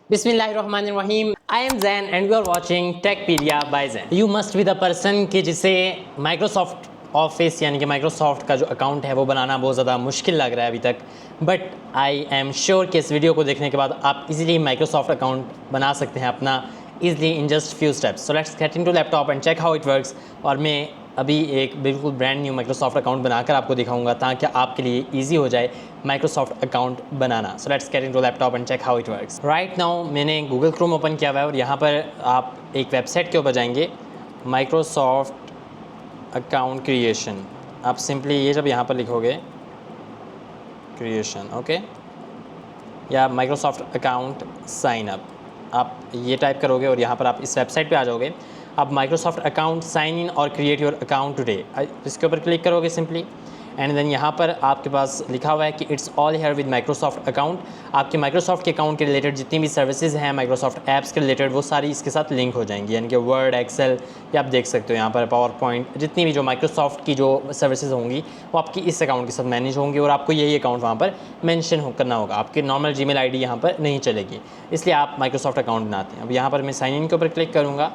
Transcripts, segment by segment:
बिस्मिल्लाहिर्रहमानिर्रहीम। I am Jain and you are watching Techpedia by Jain. You must be the person कि जिसे Microsoft office यानी कि माइक्रोसॉफ्ट का जो अकाउंट है वो बनाना बहुत ज़्यादा मुश्किल लग रहा है अभी तक, बट आई एम श्योर कि इस वीडियो को देखने के बाद आप इजीली माइक्रोसॉफ्ट अकाउंट बना सकते हैं अपना easily in just few steps. So let's get into laptop and check how it works. और मैं अभी एक बिल्कुल ब्रांड न्यू माइक्रोसॉफ्ट अकाउंट बनाकर आपको दिखाऊंगा ताकि आपके लिए इजी हो जाए माइक्रोसॉफ्ट अकाउंट बनाना. So let's get into laptop and check how it works. Right now मैंने गूगल क्रोम ओपन किया हुआ है और यहाँ पर आप एक वेबसाइट के ऊपर जाएंगे, माइक्रोसॉफ्ट अकाउंट क्रिएशन. आप सिंपली ये जब यहाँ पर लिखोगे क्रिएशन, ओके, या माइक्रोसॉफ्ट अकाउंट साइन अप, आप ये टाइप करोगे और यहाँ पर आप इस वेबसाइट पे आ जाओगे. आप माइक्रोसॉफ्ट अकाउंट साइन इन और क्रिएट योर अकाउंट टुडे इसके ऊपर क्लिक करोगे सिंपली, एंड देन यहाँ पर आपके पास लिखा हुआ है कि it's all here with Microsoft account. आपके माइक्रोसॉफ्ट के अकाउंट के रिलेटेड जितनी भी सर्विसेज हैं माइक्रोसॉफ्ट ऐप्स के रिलेटेड वो सारी इसके साथ लिंक हो जाएंगी, यानी कि वर्ड, एक्सेल, या आप देख सकते हो यहाँ पर पावर पॉइंट, जितनी भी जो माइक्रोसॉफ्ट की जो सर्विसेज होंगी वो आपकी इस अकाउंट के साथ मैनेज होंगी और आपको यही अकाउंट वहाँ पर मेंशन करना होगा. आपकी नॉर्मल जीमेल आईडी यहाँ पर नहीं चलेगी, इसलिए आप माइक्रोसॉफ्ट अकाउंट बनाते हैं. अब यहाँ पर मैं साइन इन के ऊपर क्लिक करूँगा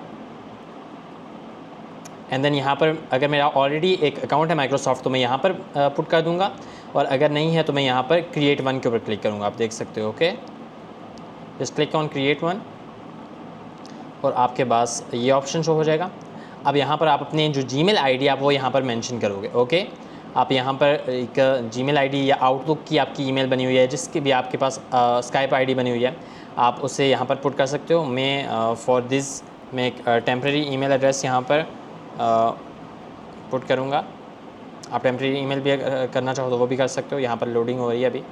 एंड देन यहाँ पर अगर मेरा ऑलरेडी एक अकाउंट है माइक्रोसॉफ्ट तो मैं यहाँ पर पुट कर दूँगा, और अगर नहीं है तो मैं यहाँ पर क्रिएट वन के ऊपर क्लिक करूँगा. आप देख सकते हो, okay, just click on create one और आपके पास ये ऑप्शन शो हो जाएगा. अब यहाँ पर आप अपने जो जीमेल आईडी आप वो यहाँ पर मेंशन करोगे, ओके. आप यहाँ पर एक जीमेल आईडी या आउटलुक की आपकी ईमेल बनी हुई है, जिसकी भी आपके पास स्काइप आईडी बनी हुई है, आप उसे यहाँ पर पुट कर सकते हो. मैं फॉर दिस मैं एक टेम्प्रेरी ईमेल एड्रेस यहाँ पर पुट करूँगा. आप टेम्प्रेरी ईमेल भी करना चाहो तो वो भी कर सकते हो. यहाँ पर लोडिंग हो रही है अभी.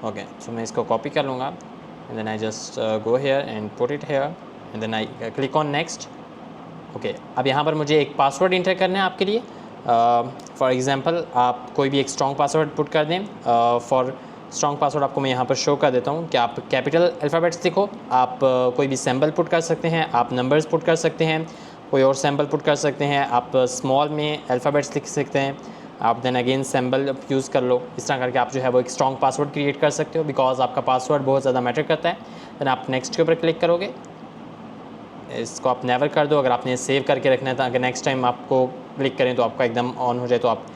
ओके, सो मैं इसको कॉपी कर लूँगा and then I just go here and put it here and then I click on next. Okay, अब यहाँ पर मुझे एक पासवर्ड इंटर करना है आपके लिए. फॉर एग्ज़ाम्पल आप कोई भी एक स्ट्रॉन्ग पासवर्ड पुट कर दें. फॉर स्ट्रॉन्ग पासवर्ड आपको मैं यहाँ पर शो कर देता हूँ कि आप कैपिटल अल्फ़ाबेट्स लिखो. आप कोई भी सिंबल पुट कर सकते हैं, आप नंबर्स पुट कर सकते हैं, कोई और सिंबल पुट कर सकते हैं, आप स्मॉल में अल्फ़ाबेट्स लिख सकते हैं, आप देन अगेन सिंबल यूज़ कर लो. इस तरह करके आप जो है वो एक स्ट्रॉन्ग पासवर्ड क्रिएट कर सकते हो, बिकॉज आपका पासवर्ड बहुत ज़्यादा मैटर करता है. देन आप नेक्स्ट के ऊपर क्लिक करोगे. इसको आप नेवर कर दो अगर आपने सेव करके रखना है, ताकि नेक्स्ट टाइम आपको क्लिक करें तो आपका एकदम ऑन हो जाए, तो आप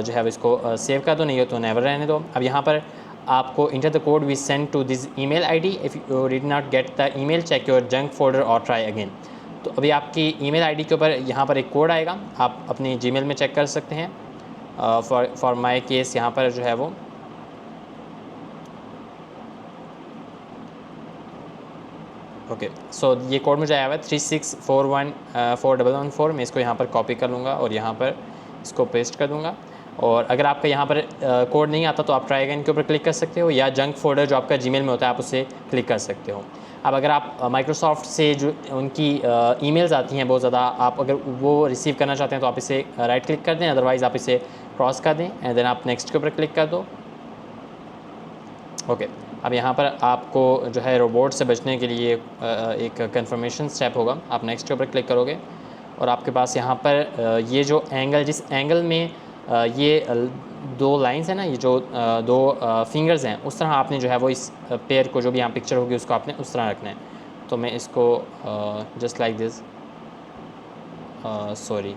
जो है इसको सेव कर दो, नहीं हो तो नेवर रहने दो. अब यहाँ पर आपको enter the code we send to this email ID. If you did not get the email check your junk folder और ट्राई अगेन. तो अभी आपकी ईमेल आईडी के ऊपर यहाँ पर एक कोड आएगा, आप अपनी जीमेल में चेक कर सकते हैं. फॉर माई केस यहाँ पर जो है वो ओके, सो ये कोड मुझे आया हुआ है 36414114. मैं इसको यहाँ पर कॉपी कर लूँगा और यहाँ पर इसको पेस्ट कर दूँगा. और अगर आपका यहाँ पर कोड नहीं आता तो आप ट्राई अगेन के ऊपर क्लिक कर सकते हो, या जंक फोल्डर जो आपका जीमेल में होता है आप उसे क्लिक कर सकते हो. अब अगर आप माइक्रोसॉफ्ट से जो उनकी ईमेल्स आती हैं बहुत ज़्यादा, आप अगर वो रिसीव करना चाहते हैं तो आप इसे राइट क्लिक कर दें, अदरवाइज़ आप इसे क्रॉस कर दें एंड देन आप नेक्स्ट के ऊपर क्लिक कर दो. ओके, अब यहाँ पर आपको जो है रोबोट से बचने के लिए एक कंफर्मेशन स्टेप होगा. आप नेक्स्ट के ऊपर क्लिक करोगे और आपके पास यहाँ पर ये जो एंगल, जिस एंगल में ये दो लाइंस हैं ना, ये जो दो फिंगर्स हैं, उस तरह आपने जो है वो इस पेयर को, जो भी यहाँ पिक्चर होगी उसको आपने उस तरह रखना है. तो मैं इसको जस्ट लाइक दिस, सॉरी,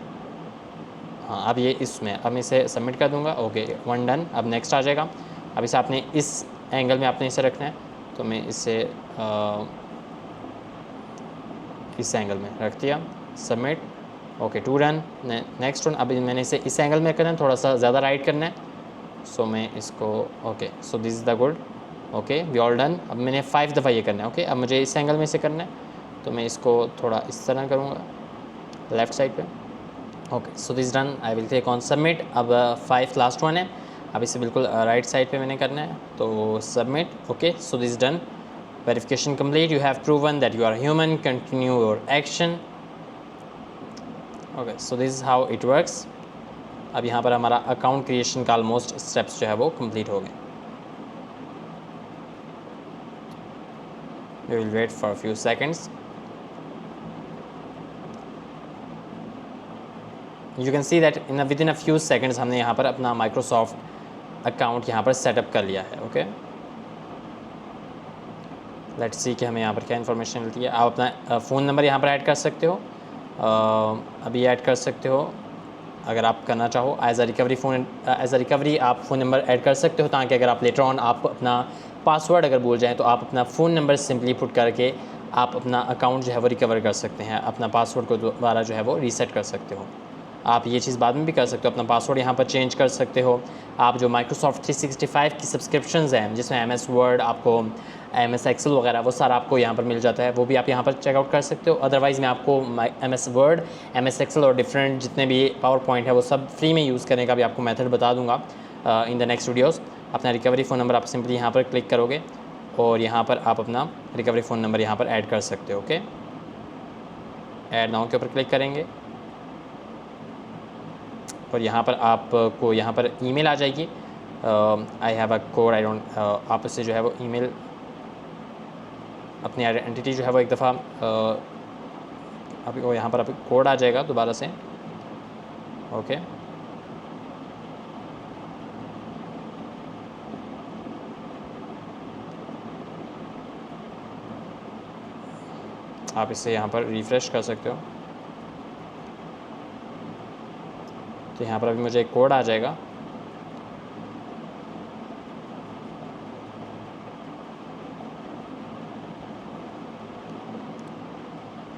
हाँ, अब ये इसमें, अब मैं इसे सबमिट कर दूँगा. Okay, one done. अब नेक्स्ट आ जाएगा. अब इसे आपने इस एंगल में आपने इसे रखना है, तो मैं इसे इस एंगल में रख दिया. Submit. Okay, two done. Next one. अभी मैंने इसे इस एंगल में करना है, थोड़ा सा ज़्यादा राइट करना है. सो मैं इसको okay, so this is the good. Okay, we all done. अब मैंने 5 दफ़ा ये करना है. ओके, अब मुझे इस एंगल में से करना है, तो मैं इसको थोड़ा इस तरह करूँगा लेफ़्ट साइड पे. Okay, so this done. I will click on submit. अब 5 लास्ट वन है. अब इसे बिल्कुल राइट साइड पे मैंने करना है, तो submit. Okay, so this done. Verification complete. You have proven that you are human. Continue your action. Okay, so this is how it works. अब यहाँ पर हमारा अकाउंट क्रिएशन का ऑलमोस्ट स्टेप्स जो है वो कंप्लीट हो गए. We will wait for few seconds. You can see that within a few seconds हमने यहाँ पर अपना माइक्रोसॉफ्ट अकाउंट यहाँ पर सेटअप कर लिया है। ओके, लेट्स सी कि हमें यहाँ पर क्या इन्फॉर्मेशन मिलती है। आप अपना फ़ोन नंबर यहाँ पर ऐड कर सकते हो, अभी ऐड कर सकते हो अगर आप करना चाहो। एज अ रिकवरी आप फ़ोन नंबर ऐड कर सकते हो, ताकि अगर आप लेटर ऑन आप अपना पासवर्ड अगर भूल जाएँ तो आप अपना फ़ोन नंबर सिंपली पुट करके आप अपना अकाउंट जो है वो रिकवर कर सकते हैं, अपना पासवर्ड को दोबारा जो है वो रीसेट कर सकते हो। आप ये चीज़ बाद में भी कर सकते हो, अपना पासवर्ड यहाँ पर चेंज कर सकते हो। आप जो माइक्रोसॉफ्ट 365 की सब्सक्रिप्शंस हैं, जिसमें MS वर्ड, आपको MS एक्सेल वगैरह वो सारा आपको यहाँ पर मिल जाता है, वो भी आप यहाँ पर चेकआउट कर सकते हो। अदरवाइज़ मैं आपको MS वर्ड, MS एक्सेल और डिफरेंट जितने भी पावर पॉइंट है वो सब फ्री में यूज़ करने का भी आपको मेथड बता दूँगा इन द नेक्स्ट वीडियोज़। अपना रिकवरी फ़ोन नंबर आप सिंपली यहाँ पर क्लिक करोगे और यहाँ पर आप अपना रिकवरी फ़ोन नंबर यहाँ पर ऐड कर सकते हो। ओके, ऐड नाउ के ऊपर क्लिक करेंगे और यहाँ पर आपको यहाँ पर ईमेल आ जाएगी। I have a code, I don't, आप इससे जो है वो ईमेल अपनी आइडेंटिटी जो है वो एक दफ़ा अभी वो यहाँ पर अभी कोड आ जाएगा दोबारा से। ओके, आप इसे यहाँ पर रिफ़्रेश कर सकते हो। तो यहाँ पर अभी मुझे एक कोड आ जाएगा।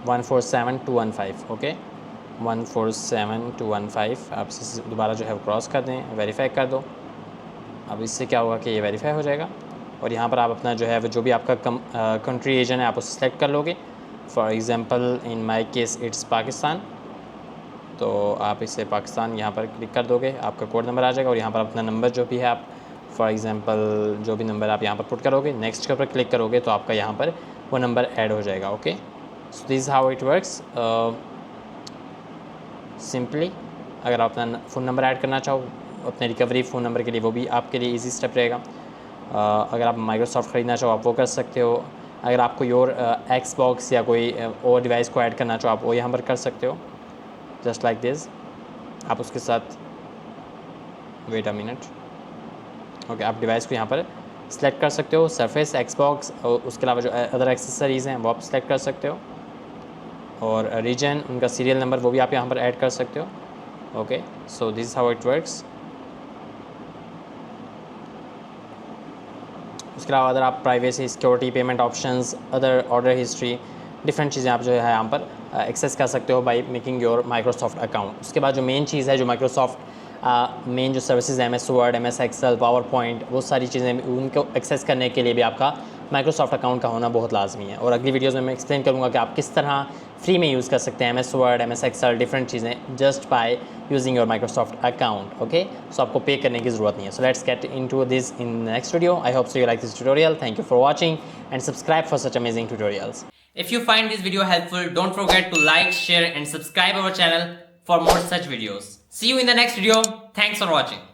वन 147-215। ओके, 147-215 आप इसे दोबारा जो है वो क्रॉस कर दें, वेरीफाई कर दो। अब इससे क्या होगा कि ये वेरीफाई हो जाएगा और यहाँ पर आप अपना जो है वो जो भी आपका कंट्री रीजन है आप उसे सेलेक्ट कर लोगे। For example in my case it's Pakistan, तो आप इसे पाकिस्तान यहाँ पर क्लिक कर दोगे, आपका कोड नंबर आ जाएगा और यहाँ पर अपना नंबर जो भी है आप फॉर एग्ज़ाम्पल जो भी नंबर आप यहाँ पर पुट करोगे, नेक्स्ट के ऊपर क्लिक करोगे तो आपका यहाँ पर वो नंबर ऐड हो जाएगा। Okay, so this how it works simply. अगर आप अपना फ़ोन नंबर ऐड करना चाहो अपने रिकवरी फ़ोन नंबर के लिए, वो भी आपके लिए इजी स्टेप रहेगा। अगर आप माइक्रोसॉफ्ट ख़रीदना चाहो आप वो कर सकते हो। अगर आप कोई और Xbox या कोई और डिवाइस को ऐड करना चाहो आप वो यहाँ पर कर सकते हो, जस्ट लाइक दिस। आप उसके साथ वेट अ मिनट। ओके, आप डिवाइस को यहाँ पर सेलेक्ट कर सकते हो, सरफेस, Xbox और उसके अलावा जो अदर एक्सेसरीज़ हैं वो आप सेलेक्ट कर सकते हो और रीजन, उनका सीरियल नंबर वो भी आप यहाँ पर ऐड कर सकते हो। Okay, so this is how it works. उसके अलावा अदर आप privacy, security, payment options, other order history, different चीज़ें आप जो है यहाँ पर एक्सेस कर सकते हो by making your Microsoft account. उसके बाद जो मेन चीज़ है, जो माइक्रोसॉफ्ट मेन जो सर्विसेज है, MS Word, MS Excel, PowerPoint, वो सारी चीज़ें उनको एक्सेस करने के लिए भी आपका माइक्रोसॉफ्ट अकाउंट का होना बहुत लाजमी है। और अगली वीडियोज़ में मैं एक्सप्लेन करूँगा कि आप किस तरह फ्री में यूज़ कर सकते हैं MS Word, MS Excel, different चीज़ें just by using your Microsoft account. Okay, so आपको पे करने की ज़रूरत नहीं है। So let's get into this in next video. I hope so you like this tutorial. Thank you for watching and subscribe for such amazing tutorials. If you find this video helpful, don't forget to like, share and subscribe our channel for more such videos. See you in the next video. Thanks for watching.